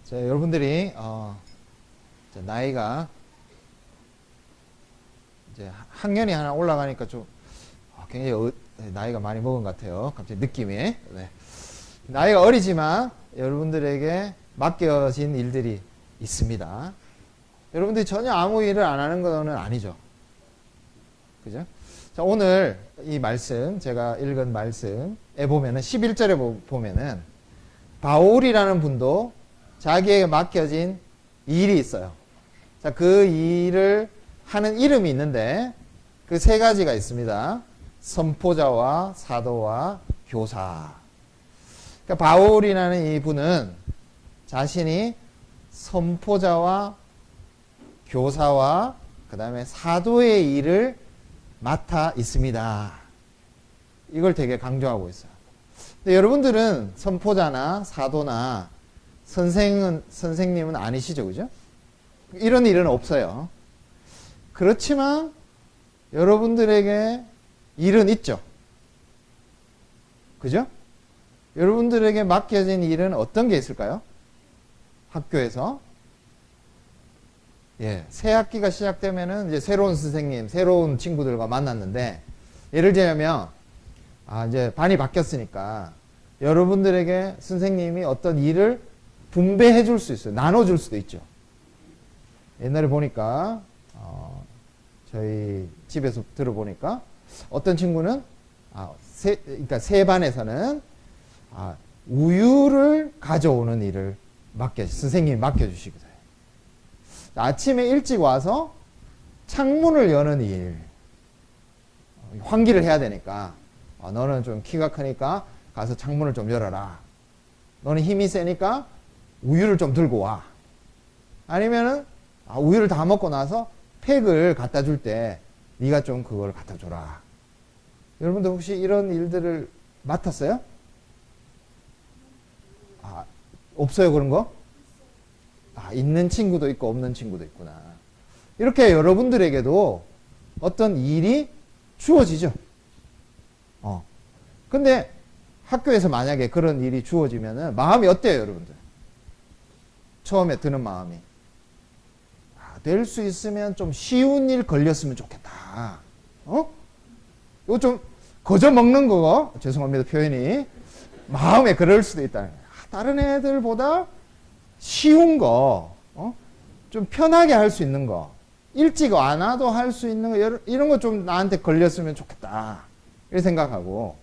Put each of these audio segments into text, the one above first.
자, 여러분들이 이제 나이가 이제 학년이 하나 올라가니까 좀 굉장히 나이가 많이 먹은 것 같아요. 갑자기 느낌이. 네. 나이가 어리지만 여러분들에게 맡겨진 일들이 있습니다. 여러분들이 전혀 아무 일을 안 하는 건 아니죠. 그죠? 자, 오늘 이 말씀, 제가 읽은 말씀에 보면은 11절에 보면은 바울이라는 분도 자기에게 맡겨진 일이 있어요. 자, 그 일을 하는 이름이 있는데 그 세 가지가 있습니다. 선포자와 사도와 교사. 그러니까 바울이라는 이 분은 자신이 선포자와 교사와 그 다음에 사도의 일을 맡아 있습니다. 이걸 되게 강조하고 있어요. 근데 여러분들은 선포자나 사도나 선생님은 아니시죠, 그죠? 이런 일은 없어요. 그렇지만 여러분들에게 일은 있죠. 그죠? 여러분들에게 맡겨진 일은 어떤 게 있을까요? 학교에서. 예, 새 학기가 시작되면은 이제 새로운 선생님, 새로운 친구들과 만났는데, 예를 들자면, 이제 반이 바뀌었으니까, 여러분들에게 선생님이 어떤 일을 분배해 줄 수 있어요. 나눠줄 수도 있죠. 옛날에 보니까, 저희 집에서 들어보니까, 어떤 친구는, 그러니까 세 반에서는, 우유를 가져오는 일을 선생님이 맡겨주시거든. 아침에 일찍 와서 창문을 여는 일, 환기를 해야 되니까 너는 좀 키가 크니까 가서 창문을 좀 열어라. 너는 힘이 세니까 우유를 좀 들고 와. 아니면은 우유를 다 먹고 나서 팩을 갖다 줄 때 네가 좀 그걸 갖다 줘라. 여러분들 혹시 이런 일들을 맡았어요? 없어요, 그런 거? 있는 친구도 있고 없는 친구도 있구나. 이렇게 여러분들에게도 어떤 일이 주어지죠. 근데 학교에서 만약에 그런 일이 주어지면은 마음이 어때요, 여러분들? 처음에 드는 마음이. 될 수 있으면 좀 쉬운 일 걸렸으면 좋겠다. 이거 좀 거저 먹는 거, 죄송합니다, 표현이. 마음에 그럴 수도 있다. 다른 애들보다 쉬운 거, 좀 편하게 할 수 있는 거, 일찍 안 와도 할 수 있는 거, 이런 거 좀 나한테 걸렸으면 좋겠다. 이렇게 생각하고,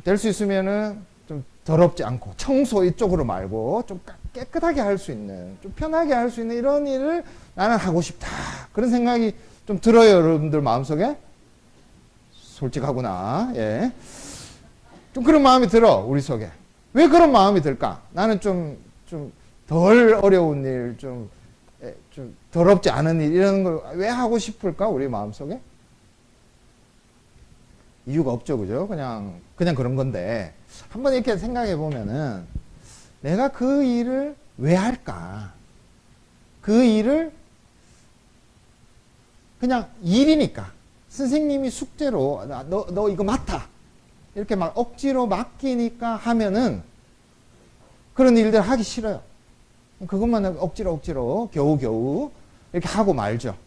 될 수 있으면은 좀 더럽지 않고, 청소 이쪽으로 말고, 좀 깨끗하게 할 수 있는, 좀 편하게 할 수 있는 이런 일을 나는 하고 싶다. 그런 생각이 좀 들어요, 여러분들 마음속에? 솔직하구나. 예. 좀 그런 마음이 들어, 우리 속에. 왜 그런 마음이 들까? 나는 좀 덜 어려운 일, 좀 더럽지 않은 일, 이런 걸 왜 하고 싶을까? 우리 마음속에? 이유가 없죠, 그죠? 그냥 그런 건데. 한번 이렇게 생각해 보면은, 내가 그 일을 왜 할까? 그 일을 그냥 일이니까. 선생님이 숙제로, 너 이거 맡아. 이렇게 막 억지로 맡기니까 하면은 그런 일들 하기 싫어요. 그것만 억지로 겨우겨우 이렇게 하고 말죠.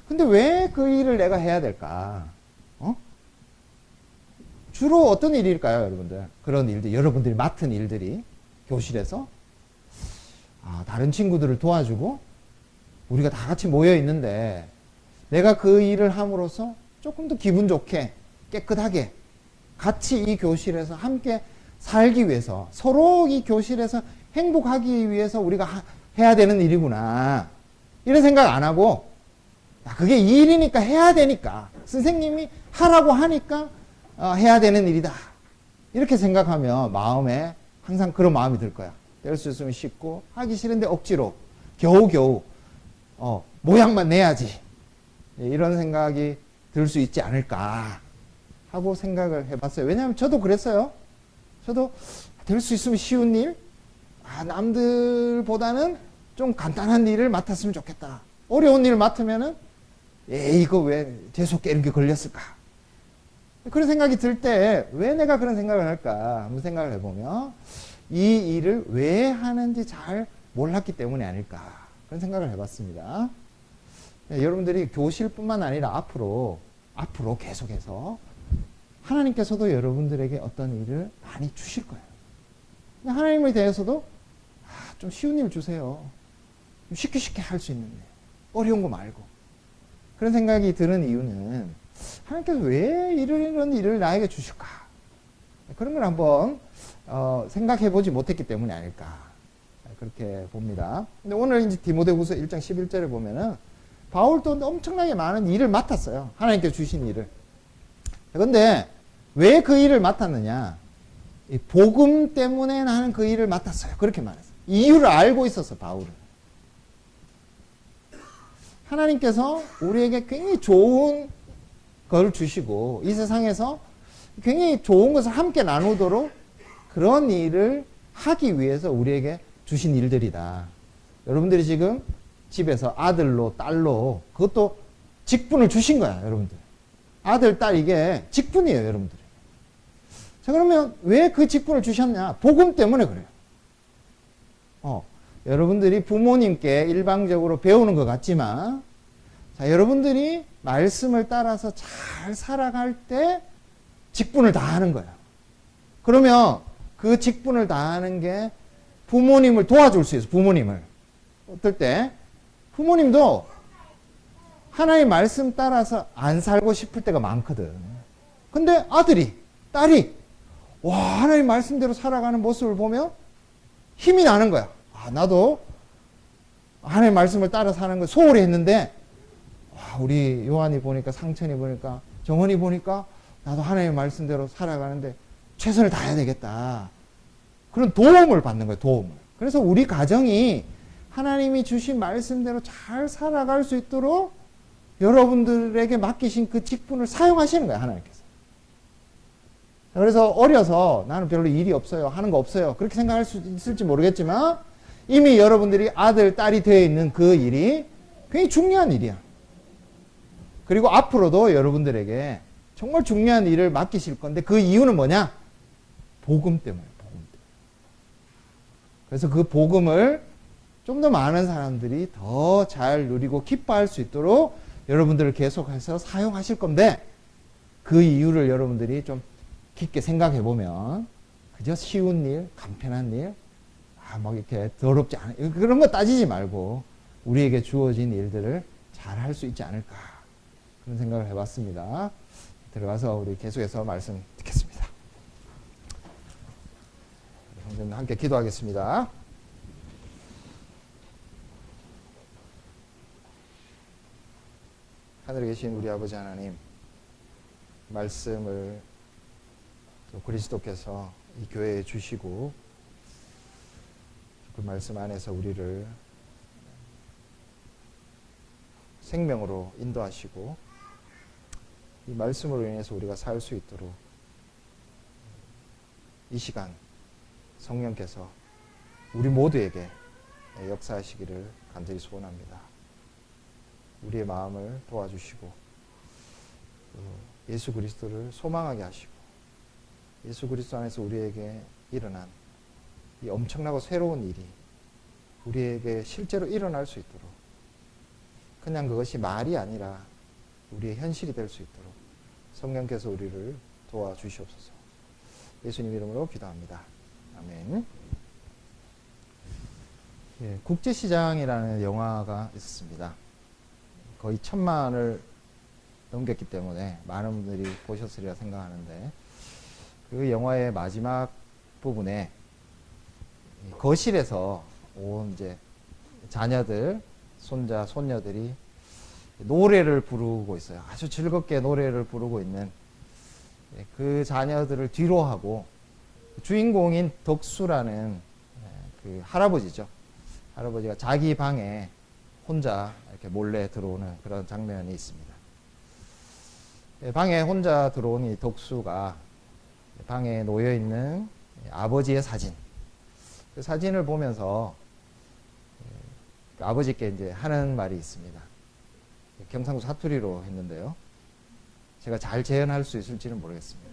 근데 왜 그 일을 내가 해야 될까? 주로 어떤 일일까요, 여러분들? 그런 일들, 여러분들이 맡은 일들이 교실에서 다른 친구들을 도와주고 우리가 다 같이 모여 있는데 내가 그 일을 함으로써 조금 더 기분 좋게 깨끗하게 같이 이 교실에서 함께 살기 위해서, 서로 이 교실에서 행복하기 위해서 우리가 해야 되는 일이구나. 이런 생각 안 하고, 그게 일이니까 해야 되니까, 선생님이 하라고 하니까 해야 되는 일이다. 이렇게 생각하면 마음에 항상 그런 마음이 들 거야. 될 수 있으면 쉽고, 하기 싫은데 억지로, 겨우겨우, 모양만 내야지. 이런 생각이 들 수 있지 않을까 하고 생각을 해봤어요. 왜냐하면 저도 그랬어요. 저도 될 수 있으면 쉬운 일, 남들보다는 좀 간단한 일을 맡았으면 좋겠다. 어려운 일을 맡으면은, 이거 왜 재수없게 이렇게 걸렸을까? 그런 생각이 들 때, 왜 내가 그런 생각을 할까? 한번 생각을 해보면, 이 일을 왜 하는지 잘 몰랐기 때문이 아닐까 그런 생각을 해봤습니다. 네, 여러분들이 교실뿐만 아니라 앞으로 계속해서 하나님께서도 여러분들에게 어떤 일을 많이 주실 거예요. 하나님에 대해서도 좀 쉬운 일 주세요. 쉽게 할 수 있는 일, 어려운 거 말고. 그런 생각이 드는 이유는 하나님께서 왜 이런 일을 나에게 주실까? 그런 걸 한번 생각해 보지 못했기 때문이 아닐까 그렇게 봅니다. 근데 오늘 이제 디모데후서 1장 11절에 보면은 바울도 엄청나게 많은 일을 맡았어요. 하나님께서 주신 일을. 그런데 왜 그 일을 맡았느냐? 이 복음 때문에 나는 그 일을 맡았어요. 그렇게 말했어요. 이유를 알고 있었어, 바울은. 하나님께서 우리에게 굉장히 좋은 걸 주시고 이 세상에서 굉장히 좋은 것을 함께 나누도록 그런 일을 하기 위해서 우리에게 주신 일들이다. 여러분들이 지금 집에서 아들로 딸로 그것도 직분을 주신 거야, 여러분들. 아들, 딸 이게 직분이에요, 여러분들. 자, 그러면 왜 그 직분을 주셨냐? 복음 때문에 그래요. 여러분들이 부모님께 일방적으로 배우는 것 같지만, 자, 여러분들이 말씀을 따라서 잘 살아갈 때 직분을 다하는 거예요. 그러면 그 직분을 다하는 게 부모님을 도와줄 수 있어요. 부모님을. 어떨 때? 부모님도 하나님 말씀 따라서 안 살고 싶을 때가 많거든. 근데 아들이, 딸이, 와, 하나님 말씀대로 살아가는 모습을 보면 힘이 나는 거야. 나도 하나님 말씀을 따라 사는 거 소홀히 했는데, 와, 우리 요한이 보니까, 상천이 보니까, 정원이 보니까, 나도 하나님 말씀대로 살아가는데 최선을 다해야 되겠다. 그런 도움을 받는 거예요, 도움을. 그래서 우리 가정이 하나님이 주신 말씀대로 잘 살아갈 수 있도록 여러분들에게 맡기신 그 직분을 사용하시는 거예요, 하나님께서. 그래서 어려서 나는 별로 일이 없어요, 하는 거 없어요, 그렇게 생각할 수 있을지 모르겠지만 이미 여러분들이 아들, 딸이 되어 있는 그 일이 굉장히 중요한 일이야. 그리고 앞으로도 여러분들에게 정말 중요한 일을 맡기실 건데 그 이유는 뭐냐? 복음 때문에, 복음 때문에. 그래서 그 복음을 좀 더 많은 사람들이 더 잘 누리고 기뻐할 수 있도록 여러분들을 계속해서 사용하실 건데 그 이유를 여러분들이 좀 깊게 생각해 보면 그저 쉬운 일, 간편한 일, 막 이렇게 더럽지 않은 그런 거 따지지 말고 우리에게 주어진 일들을 잘 할 수 있지 않을까 그런 생각을 해봤습니다. 들어가서 우리 계속해서 말씀 듣겠습니다. 형제님 함께 기도하겠습니다. 하늘에 계신 우리 아버지 하나님, 말씀을 또 그리스도께서 이 교회에 주시고 그 말씀 안에서 우리를 생명으로 인도하시고 이 말씀으로 인해서 우리가 살 수 있도록 이 시간 성령께서 우리 모두에게 역사하시기를 간절히 소원합니다. 우리의 마음을 도와주시고 예수 그리스도를 소망하게 하시고 예수 그리스도 안에서 우리에게 일어난 이 엄청나고 새로운 일이 우리에게 실제로 일어날 수 있도록 그냥 그것이 말이 아니라 우리의 현실이 될 수 있도록 성령께서 우리를 도와주시옵소서. 예수님 이름으로 기도합니다. 아멘. 예, 국제시장이라는 영화가 있었습니다. 거의 1000만을 넘겼기 때문에 많은 분들이 보셨으리라 생각하는데 그 영화의 마지막 부분에 거실에서 온 이제 자녀들, 손자, 손녀들이 노래를 부르고 있어요. 아주 즐겁게 노래를 부르고 있는 그 자녀들을 뒤로 하고 주인공인 덕수라는 그 할아버지죠. 할아버지가 자기 방에 혼자 이렇게 몰래 들어오는 그런 장면이 있습니다. 방에 혼자 들어온 이 덕수가 방에 놓여 있는 아버지의 사진, 그 사진을 보면서 아버지께 이제 하는 말이 있습니다. 경상도 사투리로 했는데요. 제가 잘 재현할 수 있을지는 모르겠습니다.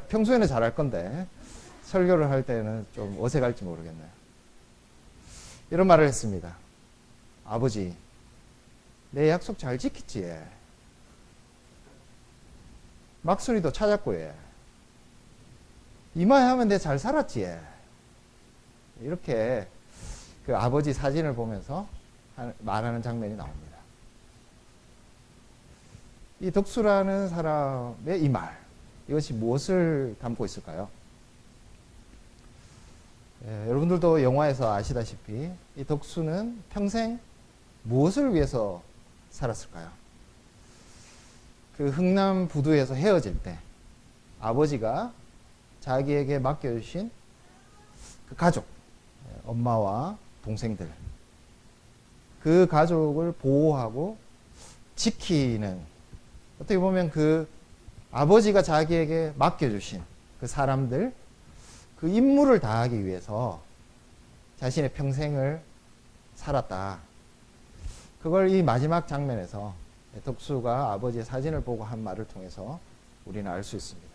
평소에는 잘할 건데 설교를 할 때는 좀 어색할지 모르겠네요. 이런 말을 했습니다. 아버지, 내 약속 잘 지켰지? 예. 막순이도 찾았고, 예. 이마에 하면 내 잘 살았지? 예. 이렇게 그 아버지 사진을 보면서 말하는 장면이 나옵니다. 이 덕수라는 사람의 이 말, 이것이 무엇을 담고 있을까요? 예, 여러분들도 영화에서 아시다시피 이 덕수는 평생 무엇을 위해서 살았을까요? 그 흥남 부두에서 헤어질 때 아버지가 자기에게 맡겨주신 그 가족, 엄마와 동생들, 그 가족을 보호하고 지키는, 어떻게 보면 그 아버지가 자기에게 맡겨주신 그 사람들, 그 임무를 다하기 위해서 자신의 평생을 살았다. 그걸 이 마지막 장면에서 덕수가 아버지의 사진을 보고 한 말을 통해서 우리는 알 수 있습니다.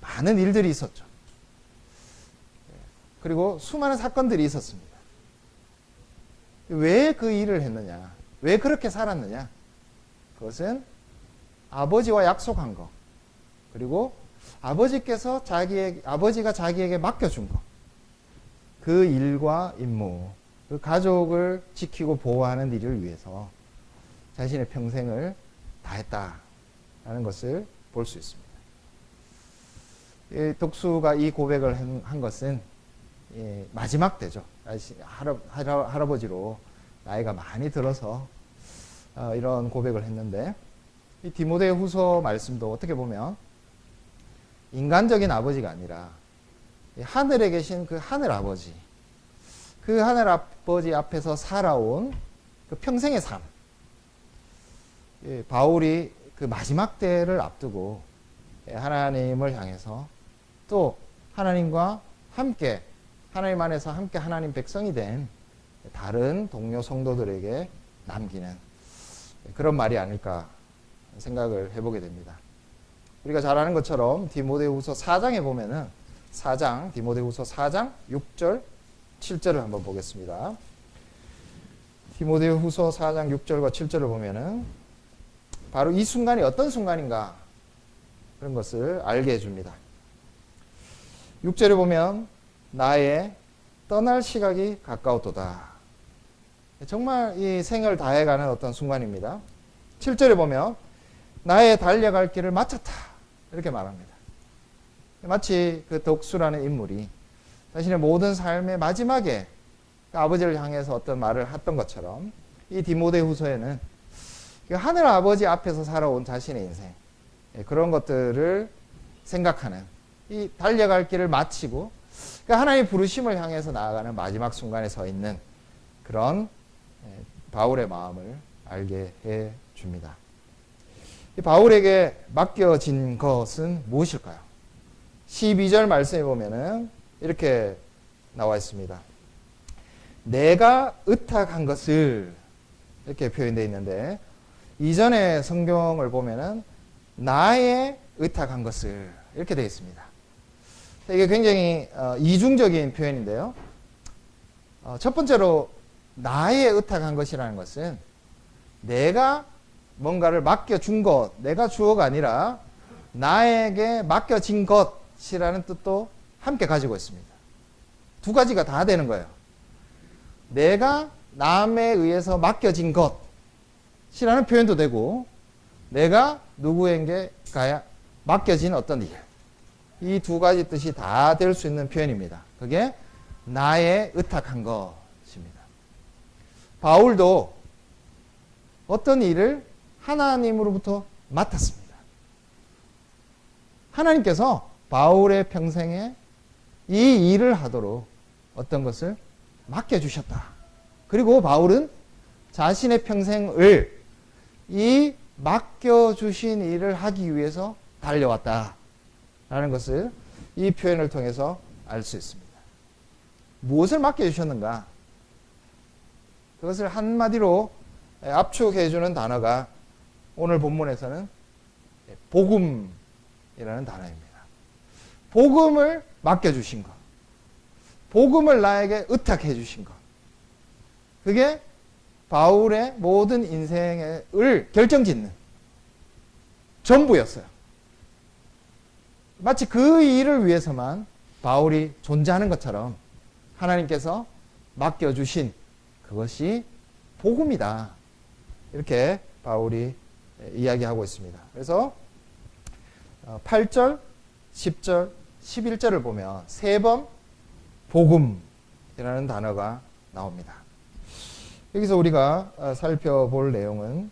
많은 일들이 있었죠. 그리고 수많은 사건들이 있었습니다. 왜 그 일을 했느냐? 왜 그렇게 살았느냐? 그것은 아버지와 약속한 것, 그리고 아버지가 자기에게 맡겨준 것, 그 일과 임무, 그 가족을 지키고 보호하는 일을 위해서 자신의 평생을 다했다라는 것을 볼 수 있습니다. 덕수가 이 고백을 한 것은 마지막 때죠. 할아버지로 나이가 많이 들어서 이런 고백을 했는데, 이 디모데후서 말씀도 어떻게 보면 인간적인 아버지가 아니라 하늘에 계신 그 하늘 아버지, 그 하늘 아버지 앞에서 살아온 그 평생의 삶, 바울이 그 마지막 때를 앞두고 하나님을 향해서 또 하나님과 함께, 하나님 안에서 함께 하나님 백성이 된 다른 동료 성도들에게 남기는 그런 말이 아닐까 생각을 해보게 됩니다. 우리가 잘 아는 것처럼 디모데후서 4장에 보면은 디모데후서 4장 6절 7절을 한번 보겠습니다. 디모데후서 4장 6절과 7절을 보면은 바로 이 순간이 어떤 순간인가 그런 것을 알게 해줍니다. 6절에 보면 나의 떠날 시각이 가까웠도다. 정말 이 생을 다해가는 어떤 순간입니다. 7절에 보면 나의 달려갈 길을 마쳤다. 이렇게 말합니다. 마치 그 덕수라는 인물이 자신의 모든 삶의 마지막에 아버지를 향해서 어떤 말을 했던 것처럼 이 디모데후서에는 하늘 아버지 앞에서 살아온 자신의 인생, 그런 것들을 생각하는, 이 달려갈 길을 마치고 하나님의 부르심을 향해서 나아가는 마지막 순간에 서 있는 그런 바울의 마음을 알게 해 줍니다. 바울에게 맡겨진 것은 무엇일까요? 12절 말씀에 보면은 이렇게 나와 있습니다. 내가 의탁한 것을, 이렇게 표현되어 있는데, 이전의 성경을 보면은 나의 의탁한 것을, 이렇게 되어 있습니다. 이게 굉장히 이중적인 표현인데요. 첫 번째로 나의 의탁한 것이라는 것은 내가 뭔가를 맡겨준 것, 내가 주어가 아니라 나에게 맡겨진 것이라는 뜻도 함께 가지고 있습니다. 두 가지가 다 되는 거예요. 내가 남에 의해서 맡겨진 것이라는 표현도 되고, 내가 누구에게 맡겨진 어떤 일, 이 두 가지 뜻이 다 될 수 있는 표현입니다. 그게 나의 의탁한 것입니다. 바울도 어떤 일을 하나님으로부터 맡았습니다. 하나님께서 바울의 평생에 이 일을 하도록 어떤 것을 맡겨주셨다. 그리고 바울은 자신의 평생을 이 맡겨주신 일을 하기 위해서 달려왔다. 라는 것을 이 표현을 통해서 알 수 있습니다. 무엇을 맡겨주셨는가? 그것을 한마디로 압축해주는 단어가 오늘 본문에서는 복음이라는 단어입니다. 복음을 맡겨주신 것. 복음을 나에게 의탁해 주신 것. 그게 바울의 모든 인생을 결정짓는 전부였어요. 마치 그 일을 위해서만 바울이 존재하는 것처럼 하나님께서 맡겨주신 그것이 복음이다. 이렇게 바울이 이야기하고 있습니다. 그래서 8절, 10절, 11절을 보면 세 번 복음이라는 단어가 나옵니다. 여기서 우리가 살펴볼 내용은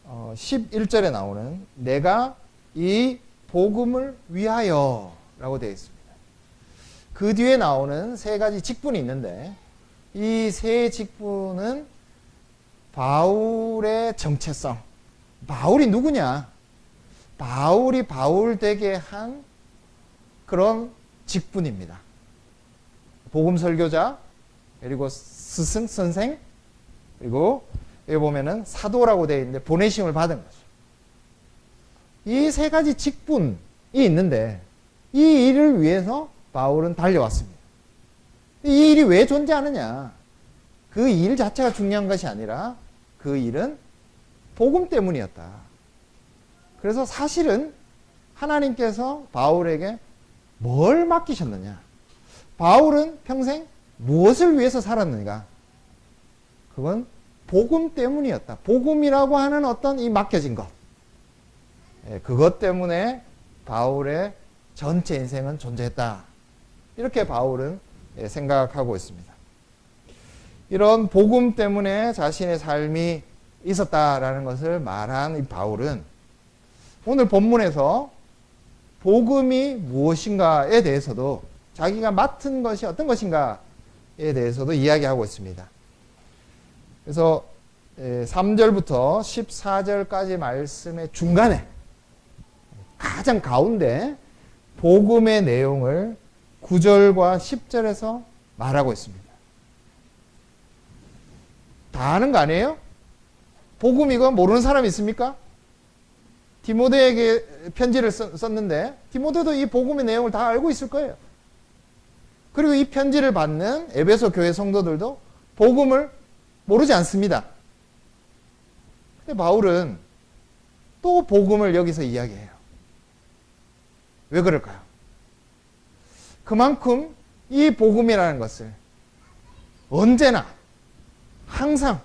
11절에 나오는 내가 이 복음을 위하여 라고 되어 있습니다. 그 뒤에 나오는 세 가지 직분이 있는데 이 세 직분은 바울의 정체성, 바울이 누구냐, 바울이 바울 되게 한 그런 직분입니다. 복음 설교자, 그리고 스승, 선생, 그리고 여기 보면은 사도라고 되어 있는데 보내심을 받은 거죠. 이 세 가지 직분이 있는데 이 일을 위해서 바울은 달려왔습니다. 이 일이 왜 존재하느냐? 그 일 자체가 중요한 것이 아니라 그 일은 복음 때문이었다. 그래서 사실은 하나님께서 바울에게 뭘 맡기셨느냐? 바울은 평생 무엇을 위해서 살았는가? 그건 복음 때문이었다. 복음이라고 하는 어떤 이 맡겨진 것. 그것 때문에 바울의 전체 인생은 존재했다. 이렇게 바울은 생각하고 있습니다. 이런 복음 때문에 자신의 삶이 있었다라는 것을 말한 이 바울은 오늘 본문에서 복음이 무엇인가에 대해서도 자기가 맡은 것이 어떤 것인가에 대해서도 이야기하고 있습니다. 그래서 3절부터 14절까지 말씀의 중간에 가장 가운데 복음의 내용을 9절과 10절에서 말하고 있습니다. 다 아는 거 아니에요? 복음 이거 모르는 사람 있습니까? 디모데에게 편지를 썼는데 디모데도 이 복음의 내용을 다 알고 있을 거예요. 그리고 이 편지를 받는 에베소 교회 성도들도 복음을 모르지 않습니다. 근데 바울은 또 복음을 여기서 이야기해요. 왜 그럴까요? 그만큼 이 복음이라는 것을 언제나 항상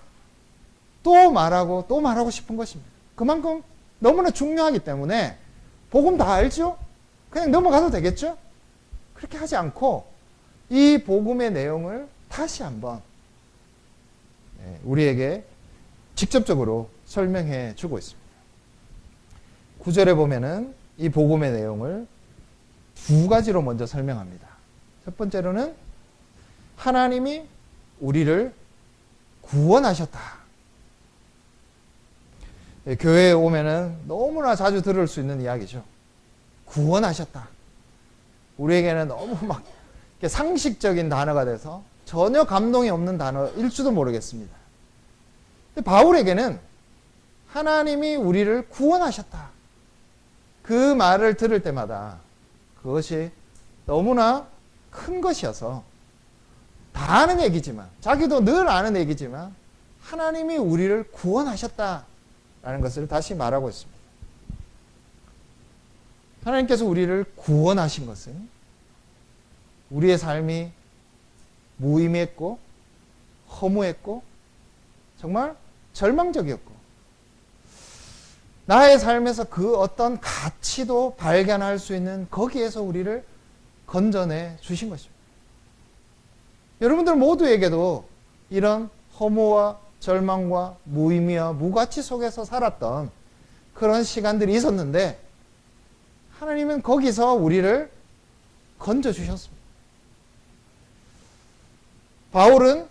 또 말하고 싶은 것입니다. 그만큼 너무나 중요하기 때문에 복음 다 알죠? 그냥 넘어가도 되겠죠? 그렇게 하지 않고 이 복음의 내용을 다시 한번 우리에게 직접적으로 설명해 주고 있습니다. 9절에 보면은 이 복음의 내용을 두 가지로 먼저 설명합니다. 첫 번째로는 하나님이 우리를 구원하셨다. 교회에 오면은 너무나 자주 들을 수 있는 이야기죠. 구원하셨다. 우리에게는 너무 막 상식적인 단어가 돼서 전혀 감동이 없는 단어일지도 모르겠습니다. 근데 바울에게는 하나님이 우리를 구원하셨다. 그 말을 들을 때마다 그것이 너무나 큰 것이어서 다 아는 얘기지만 자기도 늘 아는 얘기지만 하나님이 우리를 구원하셨다라는 것을 다시 말하고 있습니다. 하나님께서 우리를 구원하신 것은 우리의 삶이 무의미했고 허무했고 정말 절망적이었고 나의 삶에서 그 어떤 가치도 발견할 수 있는 거기에서 우리를 건져내 주신 것입니다. 여러분들 모두에게도 이런 허무와 절망과 무의미와 무가치 속에서 살았던 그런 시간들이 있었는데 하나님은 거기서 우리를 건져주셨습니다. 바울은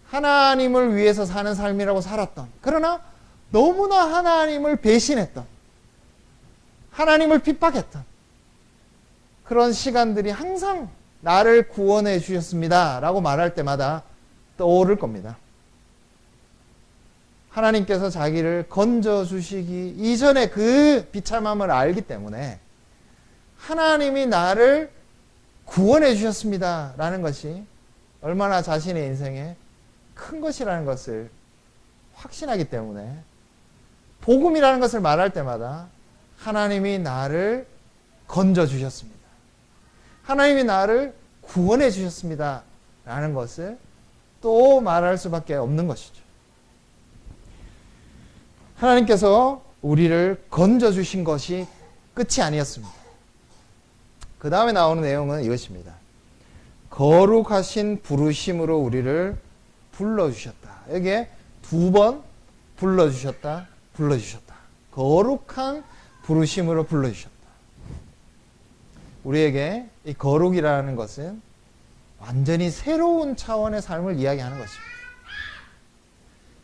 하나님을 위해서 사는 삶이라고 살았던, 그러나 너무나 하나님을 배신했던, 하나님을 핍박했던 그런 시간들이 항상 나를 구원해 주셨습니다 라고 말할 때마다 떠오를 겁니다. 하나님께서 자기를 건져주시기 이전에 그 비참함을 알기 때문에 하나님이 나를 구원해 주셨습니다 라는 것이 얼마나 자신의 인생에 큰 것이라는 것을 확신하기 때문에 복음이라는 것을 말할 때마다 하나님이 나를 건져 주셨습니다. 하나님이 나를 구원해 주셨습니다 라는 것을 또 말할 수밖에 없는 것이죠. 하나님께서 우리를 건져 주신 것이 끝이 아니었습니다. 그 다음에 나오는 내용은 이것입니다. 거룩하신 부르심으로 우리를 불러주셨다. 여기에 두 번 불러주셨다, 불러주셨다. 거룩한 부르심으로 불러주셨다. 우리에게 이 거룩이라는 것은 완전히 새로운 차원의 삶을 이야기하는 것입니다.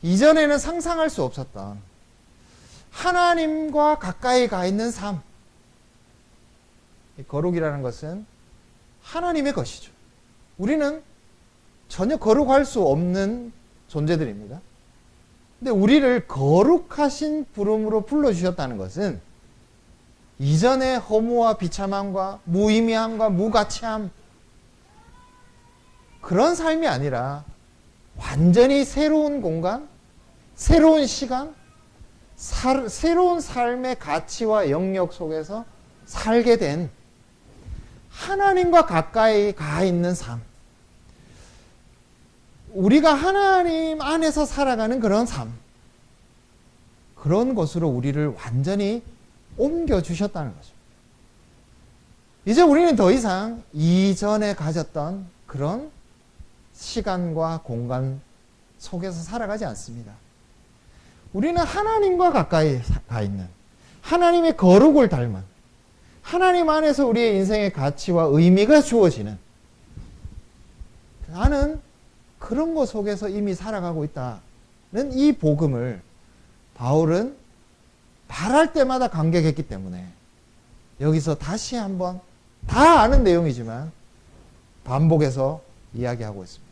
이전에는 상상할 수 없었던 하나님과 가까이 가 있는 삶. 이 거룩이라는 것은 하나님의 것이죠. 우리는 전혀 거룩할 수 없는 존재들입니다. 근데 우리를 거룩하신 부름으로 불러주셨다는 것은 이전의 허무와 비참함과 무의미함과 무가치함 그런 삶이 아니라 완전히 새로운 공간, 새로운 시간, 새로운 삶의 가치와 영역 속에서 살게 된 하나님과 가까이 가 있는 삶. 우리가 하나님 안에서 살아가는 그런 삶. 그런 것으로 우리를 완전히 옮겨주셨다는 거죠. 이제 우리는 더 이상 이전에 가졌던 그런 시간과 공간 속에서 살아가지 않습니다. 우리는 하나님과 가까이 가 있는 하나님의 거룩을 닮은 하나님 안에서 우리의 인생의 가치와 의미가 주어지는 나는 그런 것 속에서 이미 살아가고 있다는 이 복음을 바울은 말할 때마다 감격했기 때문에 여기서 다시 한번 다 아는 내용이지만 반복해서 이야기하고 있습니다.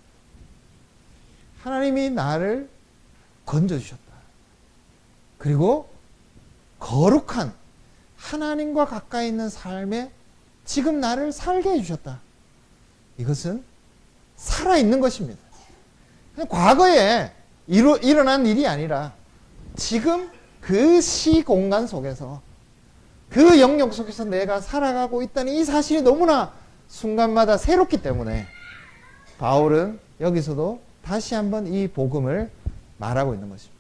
하나님이 나를 건져주셨다. 그리고 거룩한 하나님과 가까이 있는 삶에 지금 나를 살게 해주셨다. 이것은 살아있는 것입니다. 과거에 일어난 일이 아니라 지금 그 시공간 속에서 그 영역 속에서 내가 살아가고 있다는 이 사실이 너무나 순간마다 새롭기 때문에 바울은 여기서도 다시 한번 이 복음을 말하고 있는 것입니다.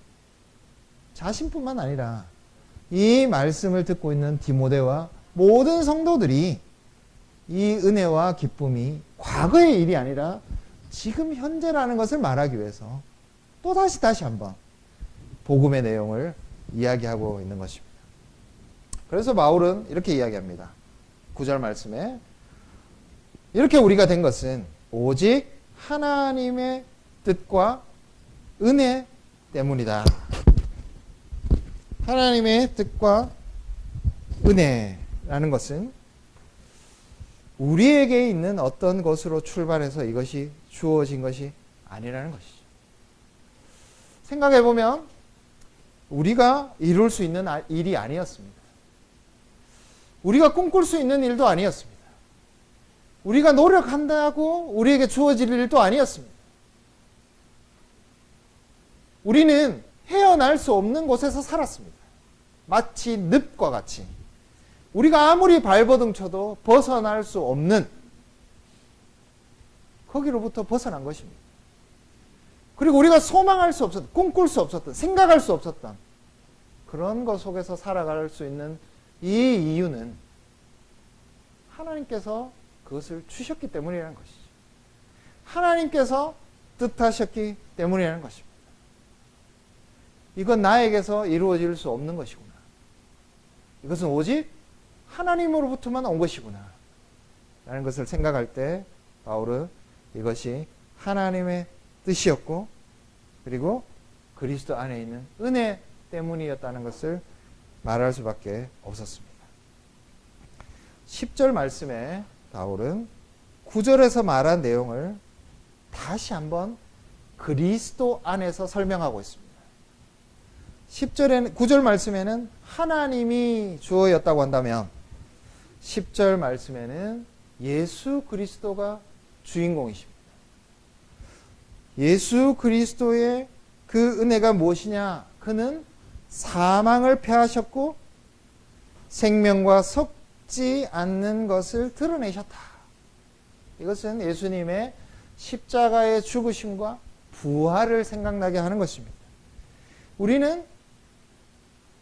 자신뿐만 아니라 이 말씀을 듣고 있는 디모데와 모든 성도들이 이 은혜와 기쁨이 과거의 일이 아니라 지금 현재라는 것을 말하기 위해서 또 다시 한번 복음의 내용을 이야기하고 있는 것입니다. 그래서 바울은 이렇게 이야기합니다. 9절 말씀에 이렇게 우리가 된 것은 오직 하나님의 뜻과 은혜 때문이다. 하나님의 뜻과 은혜라는 것은 우리에게 있는 어떤 것으로 출발해서 이것이 주어진 것이 아니라는 것이죠. 생각해보면 우리가 이룰 수 있는 일이 아니었습니다. 우리가 꿈꿀 수 있는 일도 아니었습니다. 우리가 노력한다고 우리에게 주어질 일도 아니었습니다. 우리는 헤어날 수 없는 곳에서 살았습니다. 마치 늪과 같이 우리가 아무리 발버둥 쳐도 벗어날 수 없는 거기로부터 벗어난 것입니다. 그리고 우리가 소망할 수 없었던, 꿈꿀 수 없었던, 생각할 수 없었던 그런 것 속에서 살아갈 수 있는 이 이유는 하나님께서 그것을 주셨기 때문이라는 것이죠. 하나님께서 뜻하셨기 때문이라는 것입니다. 이건 나에게서 이루어질 수 없는 것이구나. 이것은 오직 하나님으로부터만 온 것이구나. 라는 것을 생각할 때 바울은 이것이 하나님의 뜻이었고 그리고 그리스도 안에 있는 은혜 때문이었다는 것을 말할 수밖에 없었습니다. 10절 말씀에 바울은 9절에서 말한 내용을 다시 한번 그리스도 안에서 설명하고 있습니다. 9절 말씀에는 하나님이 주어였다고 한다면 10절 말씀에는 예수 그리스도가 주인공이십니다. 예수 그리스도의 그 은혜가 무엇이냐? 그는 사망을 패하셨고 생명과 섞지 않는 것을 드러내셨다. 이것은 예수님의 십자가의 죽으심과 부활을 생각나게 하는 것입니다. 우리는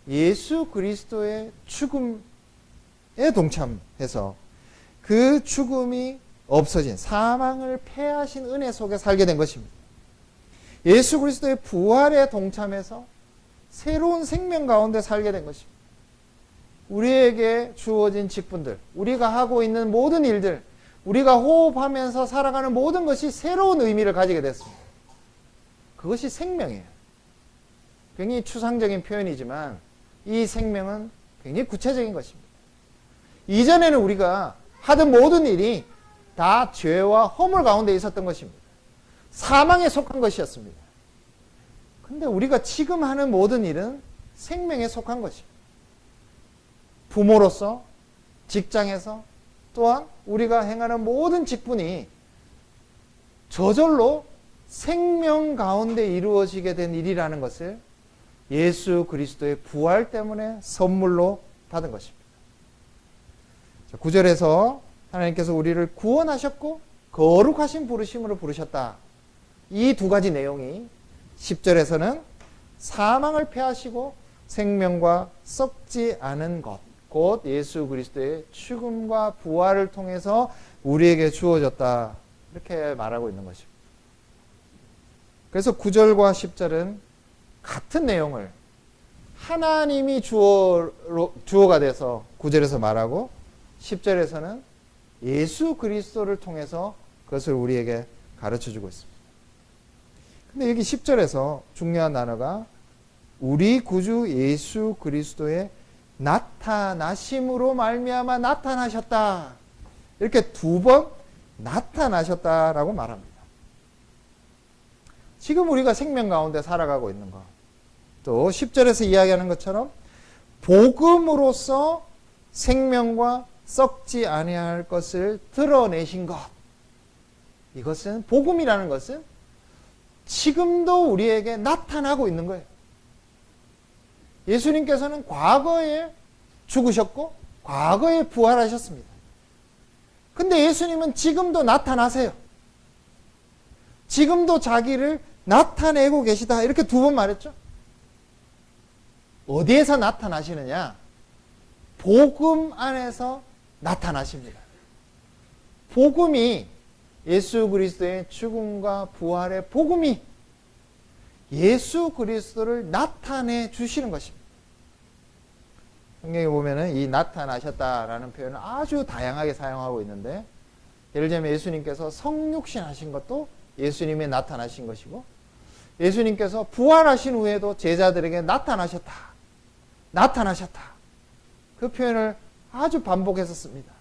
예수 그리스도의 죽음에 동참해서 그 죽음이 없어진, 사망을 패하신 은혜 속에 살게 된 것입니다. 예수 그리스도의 부활에 동참해서 새로운 생명 가운데 살게 된 것입니다. 우리에게 주어진 직분들, 우리가 하고 있는 모든 일들, 우리가 호흡하면서 살아가는 모든 것이 새로운 의미를 가지게 됐습니다. 그것이 생명이에요. 굉장히 추상적인 표현이지만 이 생명은 굉장히 구체적인 것입니다. 이전에는 우리가 하던 모든 일이 다 죄와 허물 가운데 있었던 것입니다. 사망에 속한 것이었습니다. 근데 우리가 지금 하는 모든 일은 생명에 속한 것입니다. 부모로서, 직장에서, 또한 우리가 행하는 모든 직분이 저절로 생명 가운데 이루어지게 된 일이라는 것을 예수 그리스도의 부활 때문에 선물로 받은 것입니다. 9절에서 하나님께서 우리를 구원하셨고 거룩하신 부르심으로 부르셨다. 이 두 가지 내용이 10절에서는 사망을 패하시고 생명과 썩지 않은 것, 곧 예수 그리스도의 죽음과 부활을 통해서 우리에게 주어졌다. 이렇게 말하고 있는 것입니다. 그래서 9절과 10절은 같은 내용을 하나님이 주어가 돼서 9절에서 말하고 10절에서는 예수 그리스도를 통해서 그것을 우리에게 가르쳐 주고 있습니다. 근데 여기 10절에서 중요한 단어가 우리 구주 예수 그리스도의 나타나심으로 말미암아 나타나셨다. 이렇게 두 번 나타나셨다라고 말합니다. 지금 우리가 생명 가운데 살아가고 있는 것, 또 10절에서 이야기하는 것처럼 복음으로써 생명과 썩지 아니할 것을 드러내신 것, 이것은 복음이라는 것은 지금도 우리에게 나타나고 있는 거예요. 예수님께서는 과거에 죽으셨고 과거에 부활하셨습니다. 근데 예수님은 지금도 나타나세요. 지금도 자기를 나타내고 계시다. 이렇게 두 번 말했죠. 어디에서 나타나시느냐? 복음 안에서 나타나십니다. 복음이, 예수 그리스도의 죽음과 부활의 복음이 예수 그리스도를 나타내 주시는 것입니다. 성경에 보면은 이 나타나셨다라는 표현을 아주 다양하게 사용하고 있는데, 예를 들면 예수님께서 성육신 하신 것도 예수님이 나타나신 것이고, 예수님께서 부활하신 후에도 제자들에게 나타나셨다. 그 표현을 아주 반복해서 씁니다.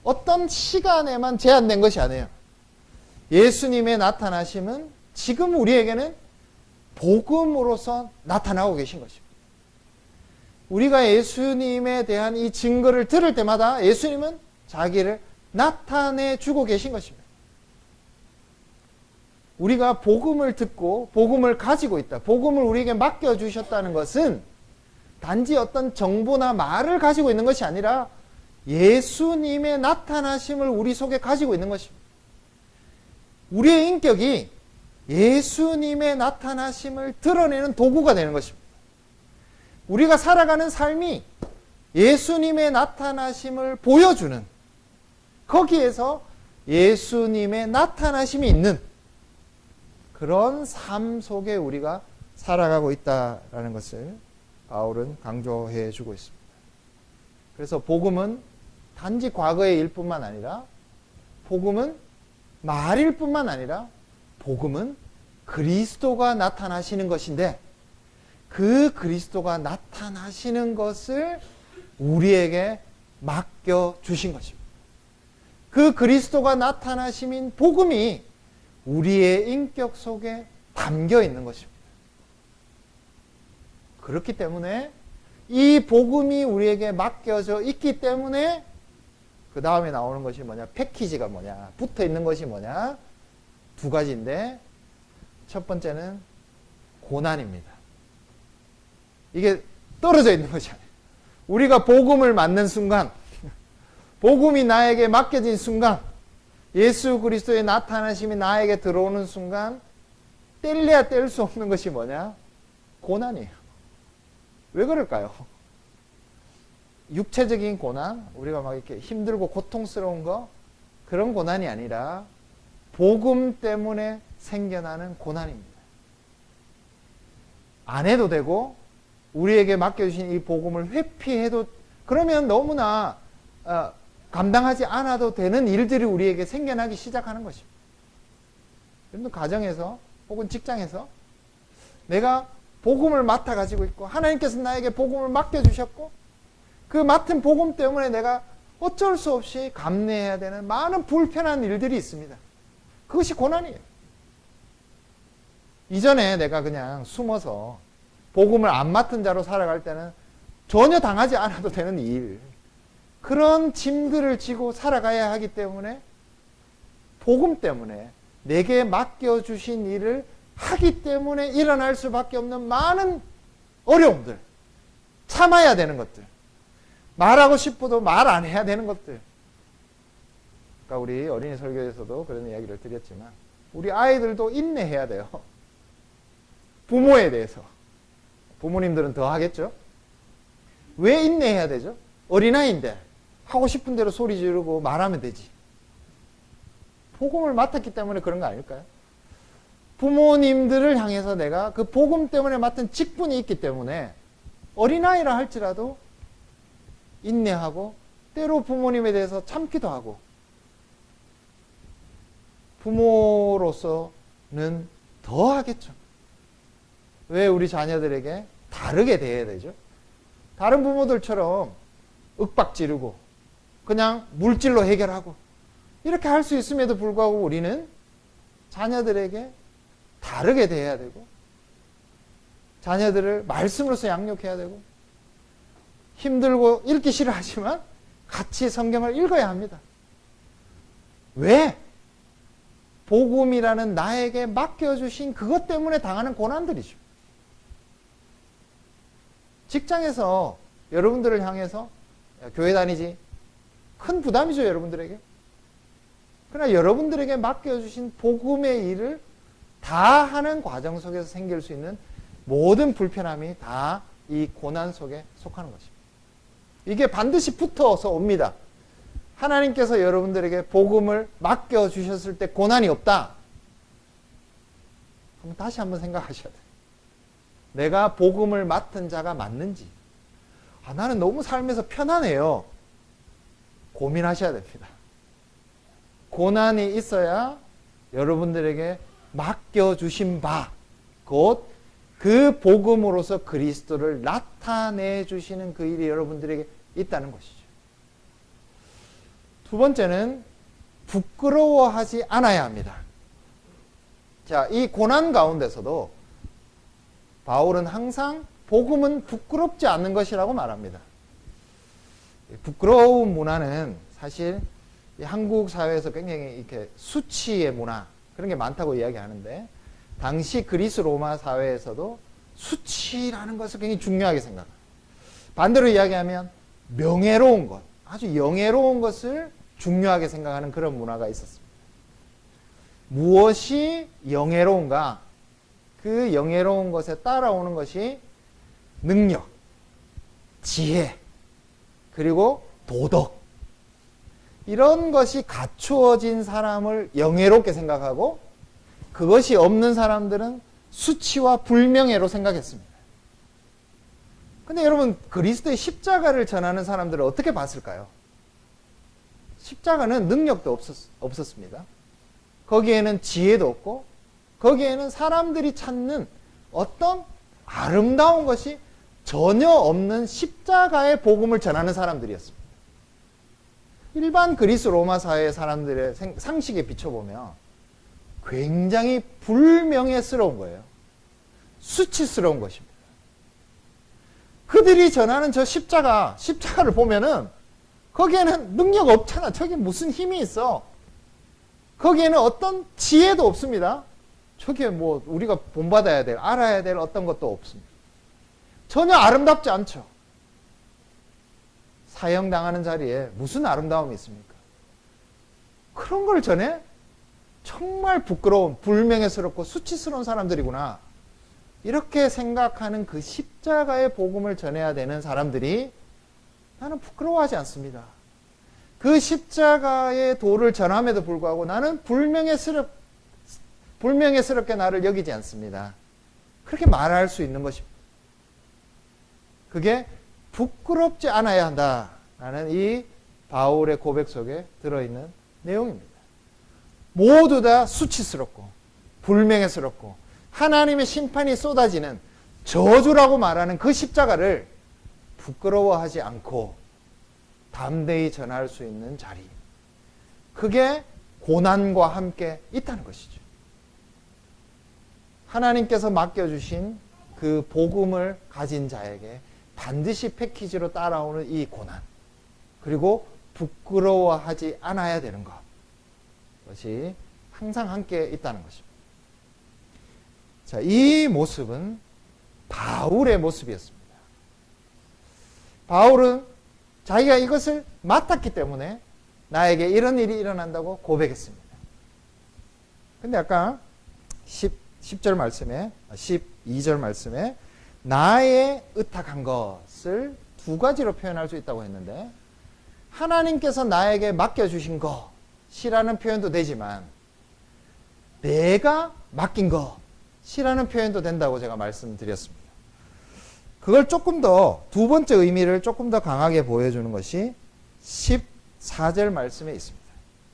어떤 시간에만 제한된 것이 아니에요. 예수님의 나타나심은 지금 우리에게는 복음으로서 나타나고 계신 것입니다. 우리가 예수님에 대한 이 증거를 들을 때마다 예수님은 자기를 나타내 주고 계신 것입니다. 우리가 복음을 듣고 복음을 가지고 있다, 복음을 우리에게 맡겨주셨다는 것은 단지 어떤 정보나 말을 가지고 있는 것이 아니라 예수님의 나타나심을 우리 속에 가지고 있는 것입니다. 우리의 인격이 예수님의 나타나심을 드러내는 도구가 되는 것입니다. 우리가 살아가는 삶이 예수님의 나타나심을 보여주는, 거기에서 예수님의 나타나심이 있는 그런 삶 속에 우리가 살아가고 있다라는 것을 바울은 강조해 주고 있습니다. 그래서 복음은 단지 과거의 일뿐만 아니라, 복음은 말일 뿐만 아니라, 복음은 그리스도가 나타나시는 것인데, 그 그리스도가 나타나시는 것을 우리에게 맡겨 주신 것입니다. 그 그리스도가 나타나심인 복음이 우리의 인격 속에 담겨 있는 것입니다. 그렇기 때문에 이 복음이 우리에게 맡겨져 있기 때문에 그 다음에 나오는 것이 뭐냐? 패키지가 뭐냐? 붙어 있는 것이 뭐냐? 두 가지인데, 첫 번째는 고난입니다. 이게 떨어져 있는 것이 아니에요. 우리가 복음을 맞는 순간, 복음이 나에게 맡겨진 순간, 예수 그리스도의 나타나심이 나에게 들어오는 순간, 뗄래야 뗄 수 없는 것이 뭐냐? 고난이에요. 왜 그럴까요? 육체적인 고난, 우리가 막 이렇게 힘들고 고통스러운 거, 그런 고난이 아니라 복음 때문에 생겨나는 고난입니다. 안 해도 되고 우리에게 맡겨주신 이 복음을 회피해도, 그러면 너무나 감당하지 않아도 되는 일들이 우리에게 생겨나기 시작하는 것입니다. 여러분, 가정에서 혹은 직장에서 내가 복음을 맡아 가지고 있고 하나님께서 나에게 복음을 맡겨주셨고 그 맡은 복음 때문에 내가 어쩔 수 없이 감내해야 되는 많은 불편한 일들이 있습니다. 그것이 고난이에요. 이전에 내가 그냥 숨어서 복음을 안 맡은 자로 살아갈 때는 전혀 당하지 않아도 되는 일, 그런 짐들을 지고 살아가야 하기 때문에 복음 때문에 내게 맡겨주신 일을 하기 때문에 일어날 수밖에 없는 많은 어려움들, 참아야 되는 것들, 말하고 싶어도 말 안 해야 되는 것들. 그러니까 우리 어린이 설교에서도 그런 이야기를 드렸지만 우리 아이들도 인내해야 돼요. 부모에 대해서. 부모님들은 더 하겠죠. 왜 인내해야 되죠? 어린아이인데 하고 싶은 대로 소리 지르고 말하면 되지. 복음을 맡았기 때문에 그런 거 아닐까요? 부모님들을 향해서 내가 그 복음 때문에 맡은 직분이 있기 때문에 어린아이라 할지라도 인내하고 때로 부모님에 대해서 참기도 하고, 부모로서는 더 하겠죠. 왜 우리 자녀들에게 다르게 대해야 되죠? 다른 부모들처럼 윽박 지르고 그냥 물질로 해결하고 이렇게 할 수 있음에도 불구하고 우리는 자녀들에게 다르게 대해야 되고 자녀들을 말씀으로서 양육해야 되고, 힘들고 읽기 싫어하지만 같이 성경을 읽어야 합니다. 왜? 복음이라는 나에게 맡겨주신 그것 때문에 당하는 고난들이죠. 직장에서 여러분들을 향해서 교회 다니지, 큰 부담이죠, 여러분들에게. 그러나 여러분들에게 맡겨주신 복음의 일을 다 하는 과정 속에서 생길 수 있는 모든 불편함이 다 이 고난 속에 속하는 것입니다. 이게 반드시 붙어서 옵니다. 하나님께서 여러분들에게 복음을 맡겨주셨을 때 고난이 없다. 그럼 다시 한번 생각하셔야 돼요. 내가 복음을 맡은 자가 맞는지. 나는 너무 삶에서 편안해요. 고민하셔야 됩니다. 고난이 있어야 여러분들에게 맡겨주신 바, 곧 그 복음으로서 그리스도를 나타내 주시는 그 일이 여러분들에게 있다는 것이죠. 두 번째는 부끄러워하지 않아야 합니다. 자, 이 고난 가운데서도 바울은 항상 복음은 부끄럽지 않는 것이라고 말합니다. 부끄러운 문화는 사실 한국 사회에서 굉장히 이렇게 수치의 문화, 그런 게 많다고 이야기하는데, 당시 그리스 로마 사회에서도 수치라는 것을 굉장히 중요하게 생각합니다. 반대로 이야기하면 명예로운 것, 아주 영예로운 것을 중요하게 생각하는 그런 문화가 있었습니다. 무엇이 영예로운가? 그 영예로운 것에 따라오는 것이 능력, 지혜, 그리고 도덕, 이런 것이 갖추어진 사람을 영예롭게 생각하고, 그것이 없는 사람들은 수치와 불명예로 생각했습니다. 근데 여러분, 그리스도의 십자가를 전하는 사람들을 어떻게 봤을까요? 십자가는 능력도 없었습니다. 거기에는 지혜도 없고, 거기에는 사람들이 찾는 어떤 아름다운 것이 전혀 없는 십자가의 복음을 전하는 사람들이었습니다. 일반 그리스 로마 사회의 사람들의 상식에 비춰보면 굉장히 불명예스러운 거예요. 수치스러운 것입니다. 그들이 전하는 저 십자가를 보면은 거기에는 능력 없잖아. 저기 무슨 힘이 있어. 거기에는 어떤 지혜도 없습니다. 저기에 뭐 우리가 본받아야 될, 알아야 될 어떤 것도 없습니다. 전혀 아름답지 않죠. 사형당하는 자리에 무슨 아름다움이 있습니까? 그런 걸 전해? 정말 부끄러운, 불명예스럽고 수치스러운 사람들이구나. 이렇게 생각하는 그 십자가의 복음을 전해야 되는 사람들이 나는 부끄러워하지 않습니다. 그 십자가의 도를 전함에도 불구하고 나는 불명예스럽게 나를 여기지 않습니다. 그렇게 말할 수 있는 것입니다. 그게 부끄럽지 않아야 한다라는 이 바울의 고백 속에 들어있는 내용입니다. 모두 다 수치스럽고 불명예스럽고 하나님의 심판이 쏟아지는 저주라고 말하는 그 십자가를 부끄러워하지 않고 담대히 전할 수 있는 자리. 그게 고난과 함께 있다는 것이죠. 하나님께서 맡겨주신 그 복음을 가진 자에게 반드시 패키지로 따라오는 이 고난. 그리고 부끄러워하지 않아야 되는 것. 그것이 항상 함께 있다는 것입니다. 자, 이 모습은 바울의 모습이었습니다. 바울은 자기가 이것을 맡았기 때문에 나에게 이런 일이 일어난다고 고백했습니다. 근데 아까 10절 말씀에, 12절 말씀에 나의 의탁한 것을 두 가지로 표현할 수 있다고 했는데 하나님께서 나에게 맡겨주신 것이라는 표현도 되지만 내가 맡긴 것이라는 표현도 된다고 제가 말씀드렸습니다. 그걸 조금 더, 두 번째 의미를 조금 더 강하게 보여주는 것이 14절 말씀에 있습니다.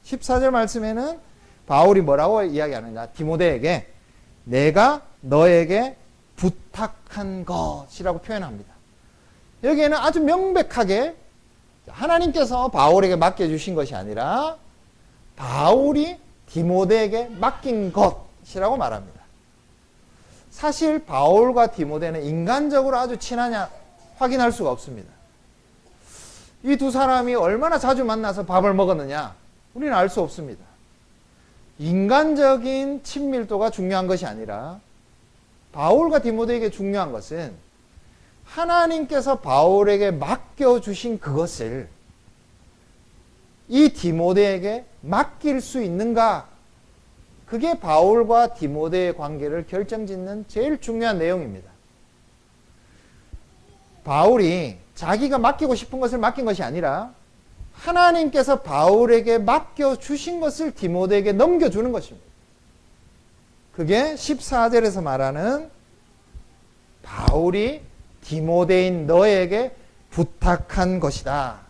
14절 말씀에는 바울이 뭐라고 이야기하느냐. 디모데에게 내가 너에게 부탁한 것이라고 표현합니다. 여기에는 아주 명백하게 하나님께서 바울에게 맡겨주신 것이 아니라 바울이 디모데에게 맡긴 것이라고 말합니다. 사실 바울과 디모데는 인간적으로 아주 친하냐 확인할 수가 없습니다. 이 두 사람이 얼마나 자주 만나서 밥을 먹었느냐 우리는 알 수 없습니다. 인간적인 친밀도가 중요한 것이 아니라 바울과 디모데에게 중요한 것은 하나님께서 바울에게 맡겨주신 그것을 이 디모데에게 맡길 수 있는가? 그게 바울과 디모데의 관계를 결정짓는 제일 중요한 내용입니다. 바울이 자기가 맡기고 싶은 것을 맡긴 것이 아니라 하나님께서 바울에게 맡겨주신 것을 디모데에게 넘겨주는 것입니다. 그게 14절에서 말하는 바울이 디모데인 너에게 부탁한 것이다.